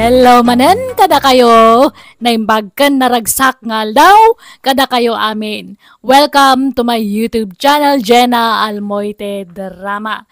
Hello manen kada kayo, naimbagkan naragsak ngal daw kada kayo amin. Welcome to my YouTube channel, Jenna Almoite Drama.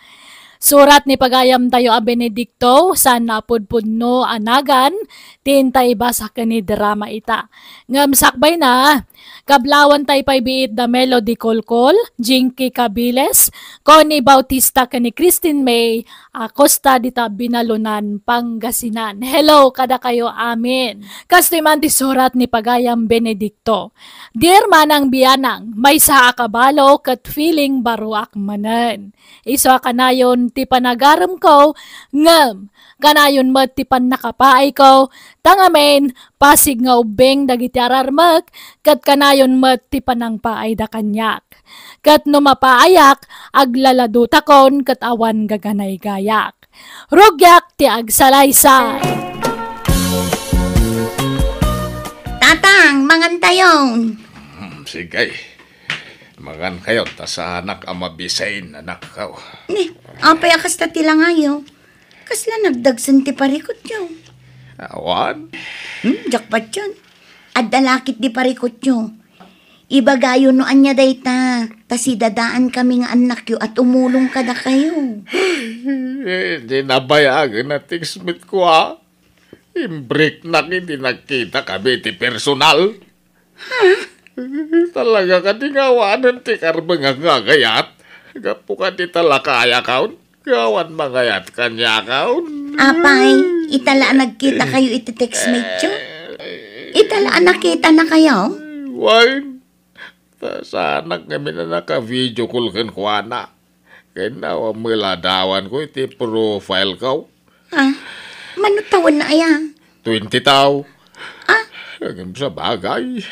Surat ni pagayam tayo a Benedicto, san napudpudno anagan, tintay ba sa kani drama ita. Ngam sakbay na, kablawan tay pay biit da Melody Colcol, Jinky Cabiles, Connie Bautista kani Christine May, Acosta dita Binalunan, Pangasinan. Hello kada kayo amin. Kastiman ti surat ni pagayam Benedicto. Dear manang biyanang, may sa akabalo kat feeling baruak manen. Iso kanayon ti panagaram ko, ngam, kanayon mat ti pan nakapaay ko, tangamen, pasig nga ubeng dagiti ararmak, kat kanayon mat ti panang paay da kanyak. Kat numapaayak, aglaladutakon, kat awan gaganay gayak. Rugyak ti agsalaysay. Tatang, mangan tayon. Sige. Mangan kayo, sa anak ang mabisain, anak ka. Apay akas ta tila ngayo. Kasla nagdagsan ti parikot nyo. Awan? Jakpat yun. At dalakit di parikot nyo. Ibagayo no anya dayta. Tas idadaan kami nga anak yo at umulong kada kayo. Di nabayagan na tiksmit ko ha. Imbrik na hindi nakita kami ti personal. Talaga ka di ngawanan ti karbang ngagayat. Gapu ka di talakaya kaun. Gawan magayat kanya kaun. Apay, itala nagkita kayo iti textmate yo. Itala nakita na kayo. Wine. Sa anak kami na naka-video call kan kwa na. Kaya nawa muladawan ko iti profile ko. Manutawon na aya. 20 tao. Hanggang sa bagay.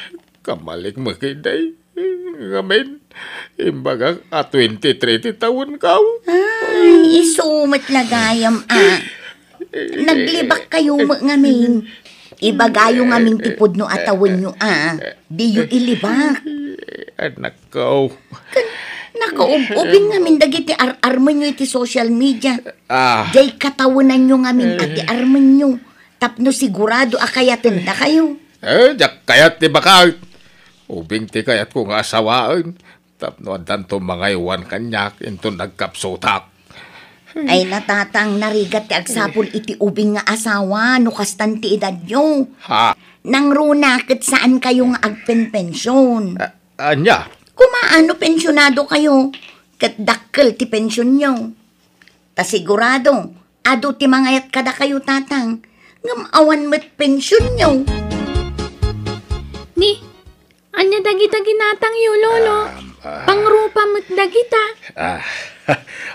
Kamalik makiday. Ngamin. Imbaga 20-30 taon ka. Ay, isumat lagayam Naglibak kayo ngamin. Ibagayo ngaming tipod no atawon nyo Di yu ilibak. Anak ko. Nakaubing ngamin dagiti arman nyo iti social media. Day katawanan nyo ngamin ati arman nyo. Tapno sigurado akayatin na kayo. Jak kayat ti bakal. Ubing ti kayat ko nga asawaan. Tapno adan to mga iwan kanyak into nagkapsotak. Ay natatang narigat ti agsapol iti ubing nga asawa no kastan ti edad nyo. Nang runakit saan kayo nga agpenpensyon. Anya? Kumaano pensyonado kayo? Kat dakkel ti pensyon nyo. Ta sigurado, ado ti mangayat kada kayo tatang. Ngam awan met pensyon nyo. Ni, anya dagita ginatang yu lolo. Pangrupa met dagita.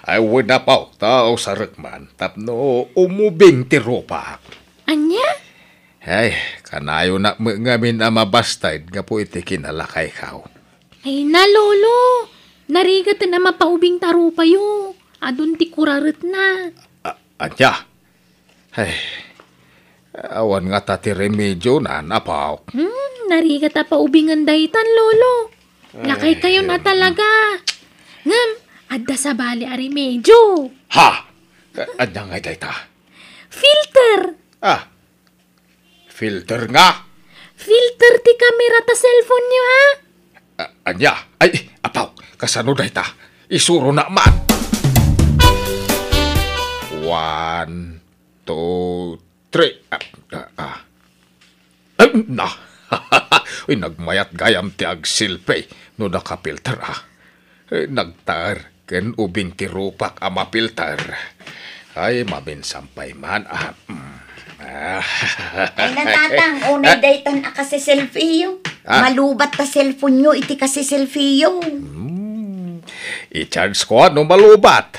Ay wala pa tao sa rekman. Tapno umubing ti rupa. Anya? Ay, kanayo na ngamin na mabastay nga po iti kinalakay kao. Ay na lolo, narigat na mapaubing tarupa yu. Adun ti kurarit na. Anya? Ay, awan nga tati remedyo na napaw. Narigat na paubingan daytan lolo. Lakay kayo na talaga. Ngam, adda sa bali a remedyo. Ha? Anya nga dayta? Filter. Filter nga? Filter ti kamera ta cellphone nyo ha? Anya? Ay, apaw, kasano dayta? Isuro na man. 1, 2, 3. Na. Ay, nagmayat gayam ti agsilpe no nakapilter nagtar ken ubing ti rupak mapilter. Ay, mabinsampay man Ay natatang, unay daytan kasi selfie yo. Malubat ta cellphone nyo, iti kasi selfie yo. I-charge ko ano malubat.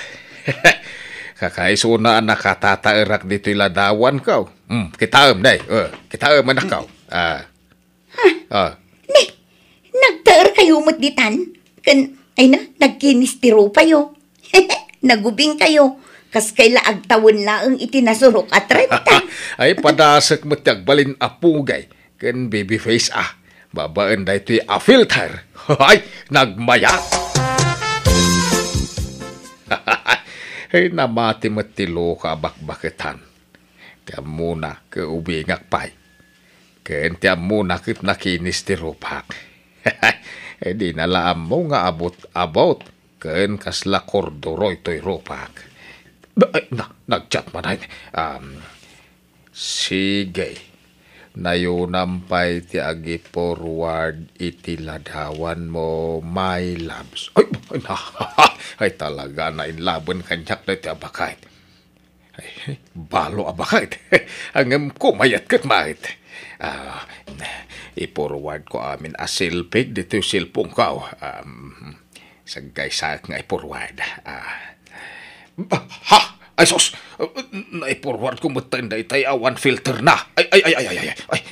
Kakaiso na nakatatairak dito iladawan ka. Kitaam day. Kitaam anak ka. Nagtaar kayo matditan. Ay na, nagkinistiro pa yo. Nagubing kayo. Kas kay laag tawon laang itinasurok at renta. Ay, padasak mo tiyagbalin apugay. Kan baby face Babaan da ito'y filter. Ay, nagmaya. Ay, namati matilo ka bakbakitan. Tiyan muna kaubingak pay. Ken tiyan muna kit nakinis ti rupak. Di nalaam mo nga abot. Ken kasla kordoroy to'y rupak. Nag-chat man ay. Sige. Nayunampay ti agi forward iti ladawan mo, my loves. Ay talaga na inlaban kanyak na ti abakait. Ay, balo abakait. Ang kumayat kat mait. I-forward ko amin asilpig dito silpong kao. Sagay sa nga i-forward. Ay, sos! Nai-forward ko mo tayo awan filter na. Ay,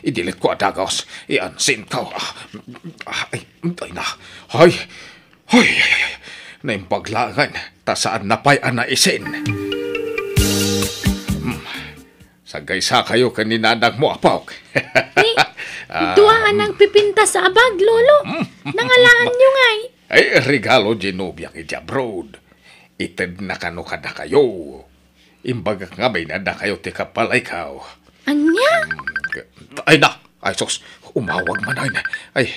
i-delete ko adagos. I-unsend ko. Ay, na. Ay. Naimpaglangan. Tasaan na pa'y anaisin. Sagay sa kayo kaninanag mo, apaw. Duwaan ang pipinta sa abag, lolo. Nangalaan nyo ngay. Ay, regalo ginubiyang ijabroad. Ited na kano kada kayo. Imbaga nga may nada kayo ti kapal ay kao. Anya? Ay na! Ay sos! Umawag man ay.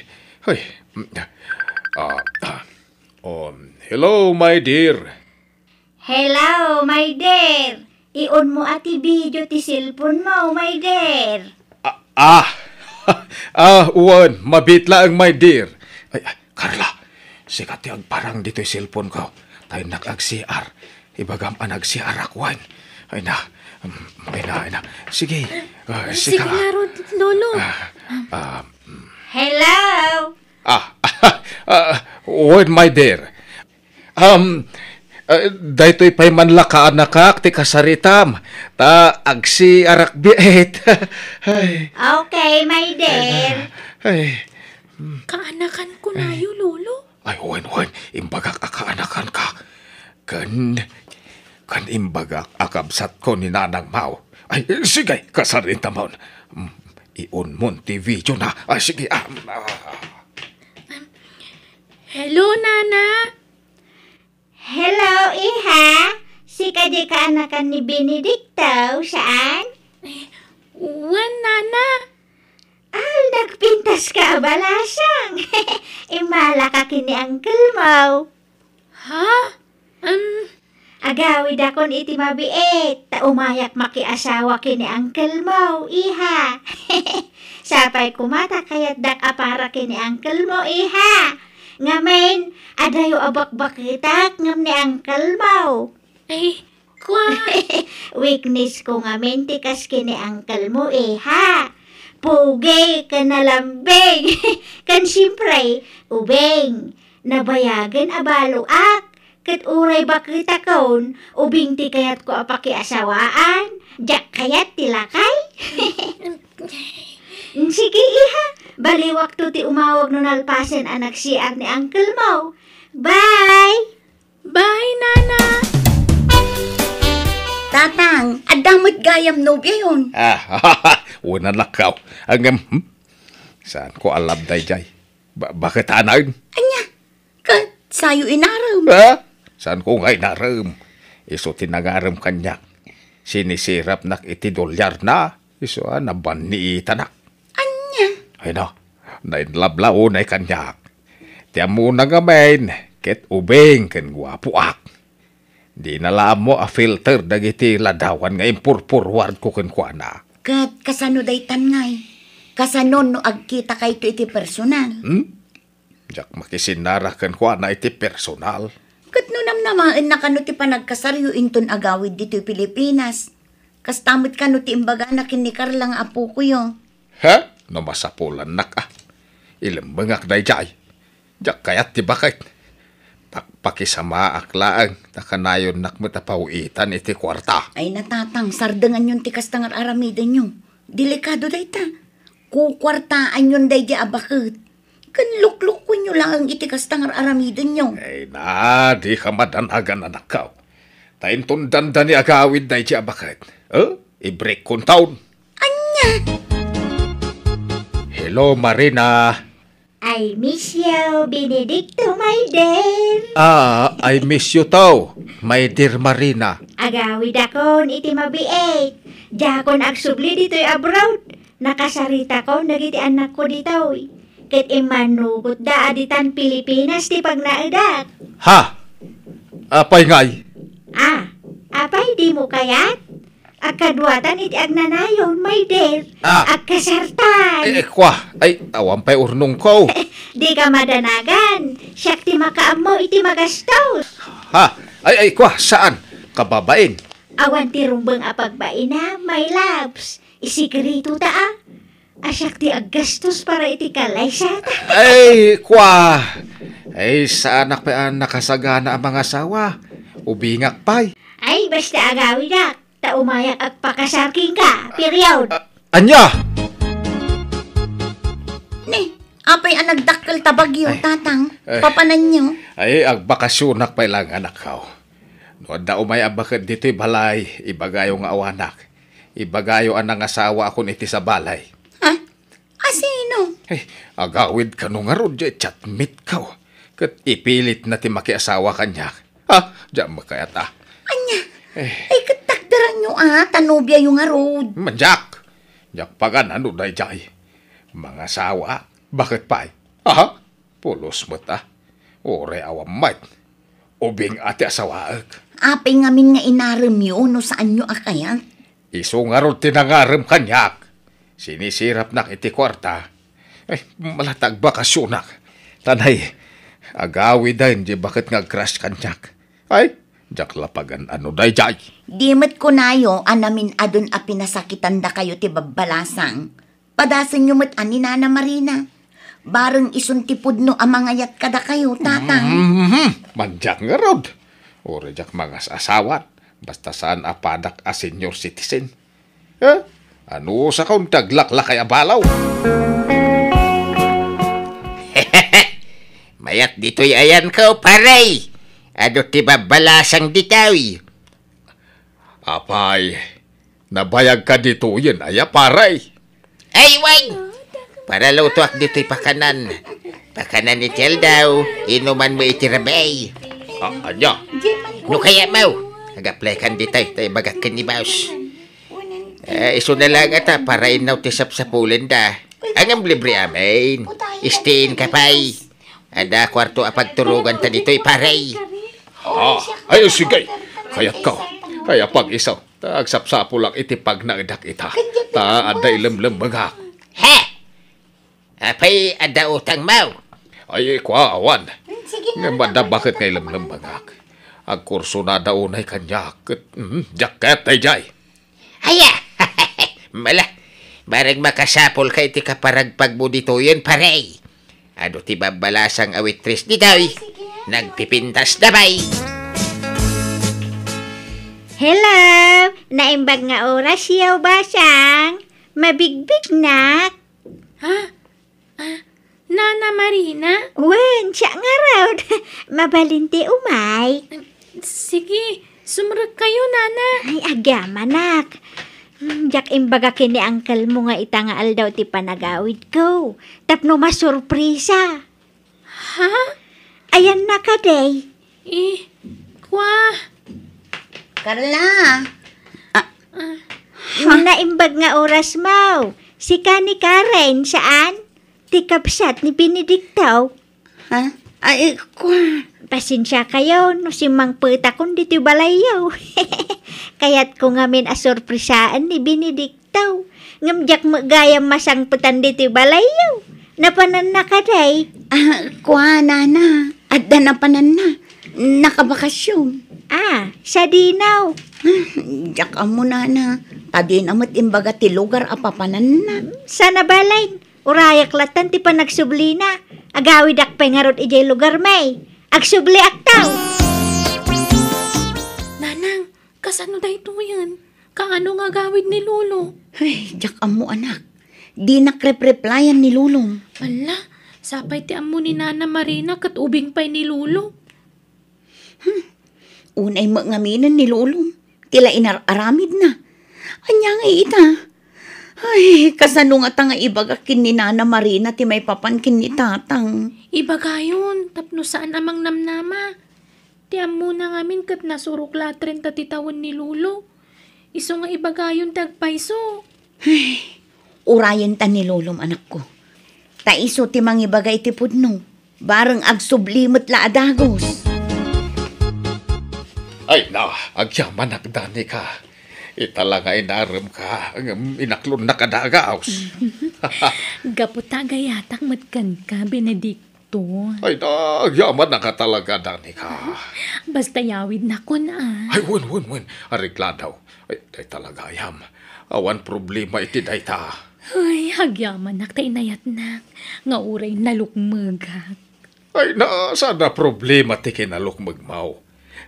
Hello, my dear. Hello, my dear. Ion mo ati video ti cellphone mo, my dear. Uwan, mabitla ang my dear. Ay, Carla, sikat yung parang dito'y cellphone ko. Tayo nag-ag-CR. Ibagam anag-CR akwan. Ay na. Sige. Sige nga, lolo. Hello. Uwan, my dear. Daytoy pa'y manlakaan na kak, ti kasaritam. Ta, ag-CR akbiet. Okay, my dear. Ay. Kaanakan ko na yun, lolo. Ay, Uwan, imbagak akaanakan ka. Kan imbagak akabsat ko ni Nanang Mau. Ay, sige, kasarin tamon. Iun mon ti video na. Ay, sige. Hello, Nana. Hello, iha. Si kadi ka anakan ni Benedicto, saan? Uwan, Nana. Nagpintas ka balasang. Imala ka kini Uncle Mau. Ha? Agawid akon iti mabiit. Ta umayak makiasawa kini Uncle Mau, iha. Sapay kumata kayat dak apara kini Uncle Mau, iha. Ngamen, adayo abak-bakitak ngam ni Uncle Mau. Ay, kwa. Weakness ko ngamen tikas kini Uncle Mau, iha. Pugay ka na lambing. Kan siyempre, ubeng. Nabayagan abaluak. Kat uray bakita kaon, ubing ti kayat ko apakiasawaan. Jak kayat tilakay. Sige iha, bali waktu ti umawag nun alpasen anak siar ni Uncle Mau. Bye! Bye, Nana. Tatang, adamot gayam nobya yun. Una lakaw. Saan ko alam day jay? Bakit anayin? Anya, kat sayo inaram. Saan ko ngay naram? Iso tinangaram kanyak. Sinisirap nak iti dolyar na. Iso naban ni itanak. Anya? Ay na, nainlablao na kanyak. Tiyan mo na ngamen, ket ubeng ken guwapuak. Di nalam mo a filter dagiti ladawan nga impurpurward ko ken kuana. Kat kasano day tangay. Kasanon no agkita kay ito iti personal. Jak makisinara ken kuana iti personal. Kat no namnamaan na kano ti panagkasaryo inton agawid dito Pilipinas. Kastamot kano ti imbaga na kinikar lang apo ko yo. Ha? No masapulan nak Ilembengak day jay. Jak kayat ti bakit. Pakisama aklaang takanayon nak matapawitan iti kwarta. Ay natatang, sardangan yun ti kastangar aramidan nyo. Delikado day ta. Kukwartaan yun day di abakit. Kan lukluk ko nyo lang iti kastangar aramidan nyo. Ay na, di ka madanagan anak ka. Taintun dandan ni agawid day di abakit. I-break kong taon. Anya? Hello, Marina. I miss you, Benedicto, my dear. I miss you too, my dear Marina. Agawid akon iti mabiit. Jakon agsubli dito'y abroad. Nakasarita ko, nagiti anak ko dito. Kat imanugot da aditan Pilipinas ti pag naidak. Ha? Apay ngay? Apay di mo kayat? Akadwatan iti agnanayon, may der. Agkasartan. Kwa, ay, awan pa'y urnong ko. Di ka madanagan. Siyak ti makaamo iti magastos. Ha? Ay, kwa, saan? Kababain. Awan ti rumbang apagbaina, my loves. Isikreto ta Asyak ti aggastos para iti kalaysa ta. Ay, kwa. Ay, saan pa nakasagana ang mga asawa? Ubingak pa'y. Ay, basta agawin dak. Ta umayak agpakasarking ka. Period. Anya? Ne, apay ang nagdakkel tabagyo, tatang. Ay. Papanan nyo. Ay, agbakasyonak pa lang anak ko. Noon na umay abakad dito'y balay, ibagayo nga awanak. Ibagayo ang nangasawa akong iti sa balay. Ha? Asino? Ay, agawid ka nung nga ron, chatmit ka. Kat ipilit na ti makiasawa kanya. Ha? Diyan makayata. Anya? Ay, katakdaran nyo tanubya yung arod. Manjak! Jak pagan ano day jay. Mga asawa, bakit pa? Aha? Pulos mo ta. Ore awamait. Ubing ati asawaag. Apay ngamin nga inaram yun, no saan nyo akayat? Iso nga ron tinangaram kanyak. Sinisirap nak iti kwarta. Ay, malatag bakasyonak. Tanay, agawi dahin di bakit nga crush kanyak. Ay, jak lapagan ano day jay. Dimat ko nayo, anamin adon a pinasakitan da kayo ti babbalasang. Padasan nyo mat ani Nana Marina. Bareng isuntipod no amangayat kada kayo, tatang. Manjak nga ron. Ore jak mga asawat. Basta saan apadak a senior citizen. Ano sa kaun taglak-lakay abalaw? Mayat dito'y ayan ko, paray. Ano ti babalasang ditawi? Apay, nabayag ka dito yan, aya paray. Ay, wag! Para lutuak dito'y pakanan. Pakanan ni Tel daw, inuman mo itirabay. Anya? No kaya mo? Nag-apply kan dito'y, tayo bagat ka ni Baus. Iso na lang ata, para inaw tisap sa Poland da. Ang libre amin. Istiin ka pa'y. Ada kwarto apagturugan ta dito'y paray. Ay, sige. Kayat ka. Kaya pag isaw, tagsapsapo lang itipag na idak ita. Ta aday lemlembagak. Ha? Apay ada utang mau? Ay, kwa awan. Nga banda bakit ngay lemlembagak? Ang kurso na daunay kanya. Jacket ay jay. Aya! Mala, barang makasapol kay ti kaparagpag mo dito yun, paray. Ano ti babalasang awitris di daw, nagpipintas na bay. Hello! Naimbag nga oras yaw basang. Mabigbig nak. Nana Marina? Wen, siya nga raw. Mabalinti umay. Sige, sumurot kayo, Nana. Ay, agama nak. Jak imbaga kini angkel mo nga itangaal daw ti panagawid ko. Tapno masurprisa. Ha? Ayan na ka, day. Kwa. Carla! Naimbag nga oras mo. Si Kani Karen, saan? Ti kapsat ni Benedicto. Ha? Ay, kwa. Pasensya kayo, no si Mang Peta kung dito balayaw. Kaya't ko ngamin asurprisaan ni Benedicto. Ngamjak magayam masang petan dito balayaw. Napanan na ka, day. Kwa, Nana. At danapanan na. Nakabakasyon. Sa dinaw. Jak mo, Nana. Tadi namat imbaga ti lugar apapanan na. Sana balay. Urayak latan ti pa nagsubli na. Agawid ak pengarot ijay lugar may. Agsubli ak tao. Nanang, kasano da ito yan? Kaano nga gawid ni Lolo? Ay, jak mo, anak. Di nakrep-replyan ni Lulong. Ala, sapay ti amo ni Nana Marina kat ubing pa'y ni Lolo. Unay mangaminan ni Lulong. Tila inararamid na. Anya nga ita. Ay, kasano nga tanga ibagakin ni Nana Marina ti may papankin ni tatang. Iba gayon, tapno saan amang namnama. Ti amo na ngamin kat nasurok latren tatitawan ni Lolo. Iso nga ibagayon tagpaiso. Urayan ta ni lolom anak ko. Taiso ti mangibagay ti pudno. Barang agsublimot la adagos. Ay na, agyaman nagdani ka. Italaga inaram ka, ang inaklon na kadagaos. Gaputagayatak matkan ka, Benedicto. Ay na, agyaman na ka talaga, dani ka. Basta yawid na ko na. Ay, wun. Arigla daw. Ay talaga, ayam. Awan problema iti dayta. Ay, hagyaman nak ta inayat-nak. Nga uray nalukmagak. Ay na, sana problema ti kinalukmag mau.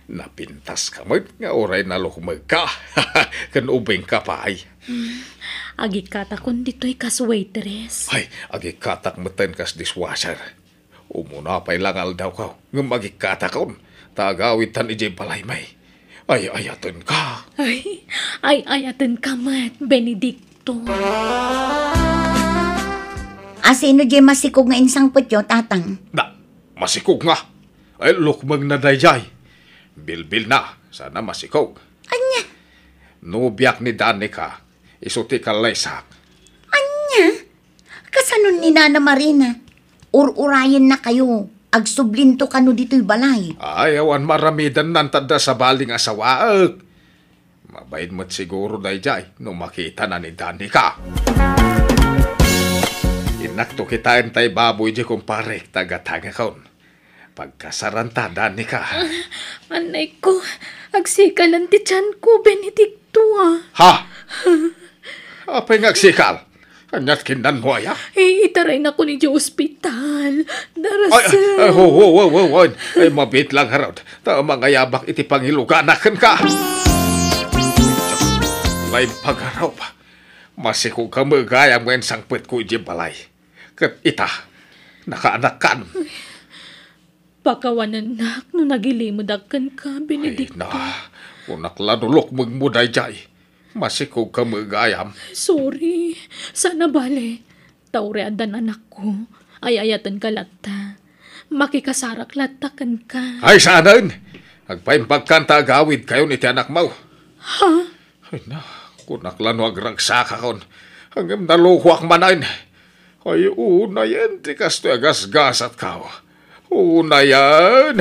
Napintas ka mo, nga oray nalukmag ka. Kanubing ka pa ay. Agi katakon dito'y kas waitress. Ay, agikatak meten kas dishwasher. Umuna pa'y langal daw ka. Ngam agikatakon. Tagawid tan ijay balay may. Ay, ayatan ka. Ay, ayatan ka mat, Benedicto. Asino di masikog nga insang putyo, tatang? Na, masikog nga. Ay, lukmag na dayjay. Bilbil na. Sana masikog. Anya? Nubiyak ni Danica. Isuti ka laysak. Anya? Kasanon ni Nana Marina? Ur-urayan na kayo. Agsublinto kano dito'y balay. Ay, awan maramidan nantada sa baling asawaag. Mabayin mo't siguro dayjay nung makita na ni Danica. Inakto kitain tay baboy di kumpare tagatanga kaon. Pagkasaranta, Danica. Anay ko, agsikalan ti tiyan ko, Benedicto Ha? Apay ngagsikal? Kanyat kindan mo aya? Itaray na ko ni di ospital. Ay, Darasel. ho. Ay, mabit lang harod. Ta mga yabak iti pangiluganakan ka. May pagaraw pa. Masikog ka magayang ngayon sangpit ko iti balay. Kat ita, nakaanak kan. Pakawanan nak, no nagilimodagkan ka, Ay Benedicto. na, unak lanulok magmuday jay. Masikog ka magayam. Sorry. Sana bale. Taureadan anak ko. Ay ayatan ka latta. Makikasarak latta kan ka. Ay, saanan? Agpaimpagkanta agawid kayo ni ti anak mo. Ha? Ay na, kunak lano agragsaka kon. Hanggang naluhuak manain. Ay, una yan, tikas to agas-gasat ka. Una yan.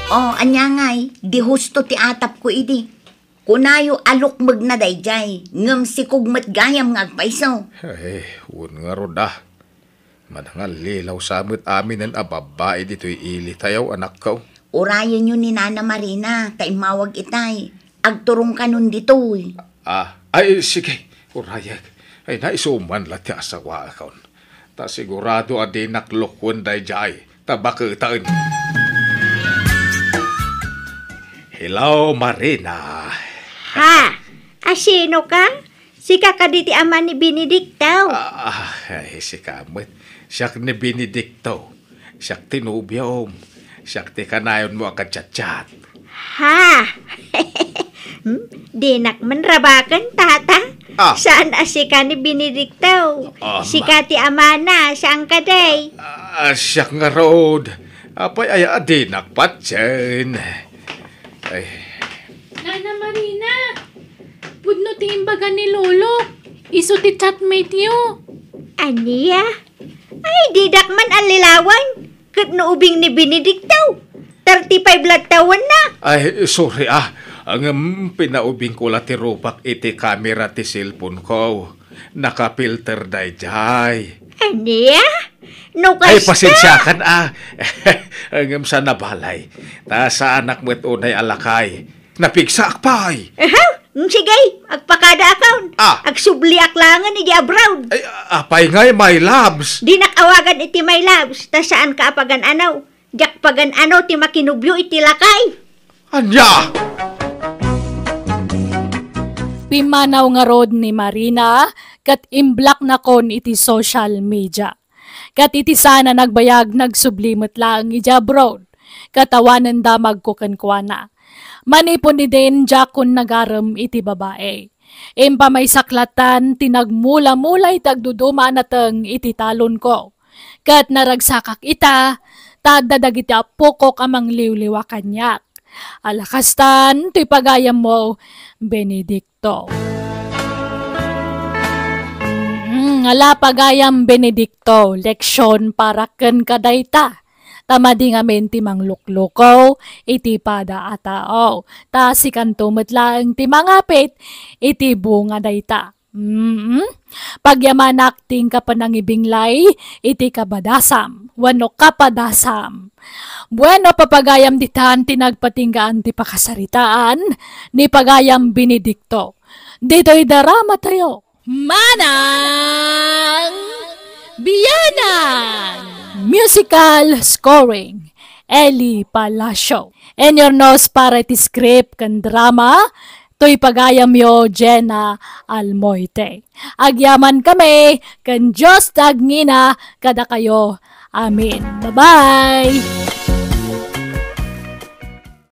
Oh, anya ngay, di husto ti atap ko idi. Kunayo alukmag na dayjay, ngam sikog mat gayam nga agpaiso. Ay, nga roda. Madangal lilaw samot amin ang ababae dito'y ili tayaw anak ko. Urayan yun ni Nana Marina, kay mawag itay. Agturong ka nun dito'y. Ay, sige, urayag. Ay, naisuman lang ti asawa akon. Ta sigurado adi naklukwan day jay. Tabakitaan. Hello, Marina. Ha? Asino ka? Si kakaditi ama ni Benedicto. Ay, si Kamot. Siyak ni Benedicto. Siyak tinubiyom. Siyak ti kanayon mo ang katsat-tsat. Ha? Dinak man rabakan, tata. Saan asika ni Benedicto? Sika ti amana, saan ka day? Siyak nga road. Apay ay adinak patsen. Ay, Nana Marina! Pudno ti imbaga ni Lolo. Iso ti chatmate yo. Aniya? Ay, didak man alilawan. Kat naubing ni Benedicto. 35 latawan na. ay, sorry Ang pinaubing ko la ti rupak iti kamera ti cellphone ko. Nakapilter day jay. Aniya? No Ay, kasta? pasensyakan Ang sa nabalay. Ta sa anak mo't unay alakay. Napigsak pa'y. Sige, agpakada account. Agsubli aklangan iti abroad. Ay, apay ngay, my loves. Di nakawagan iti my loves. Ta saan ka apagan anaw? Jak pagan ano ti makinubyo iti lakay. Anya! Pimanaw nga rod ni Marina, kat imblock na kon iti social media. Kat iti sana nagbayag nagsublimot lang iti abroad. Katawanan da magkukankwana. Manipon ni din jakon nagaram iti babae. Impa may saklatan tinagmula-mulay tagduduma nateng iti talon ko. Kat naragsakak ita, tadadag iti apokok amang liwliwa kanyak. Alakastan, to'y pagayam mo, Benedicto. Ala pagayam Benedicto, leksyon para ken kadayta. Tamadi nga menti mang lukluko, iti pada atao. Ta si kantumot lang ti mangapit, iti bunga dayta. Pagyamanak ting kapanangibinglay, iti kabadasam, wano kapadasam. Bueno papagayam ditan tinagpatinggaan ti pakasaritaan, ni pagayam Benedicto. Dito'y darama tayo. Manang Biyanan! Musical scoring, Eli Palacio. And your nose para iti script kan drama, to'y pagayam yo Jenna Almoite. Agyaman kami, kan Diyos tagngina, kada kayo. Amen. Bye-bye!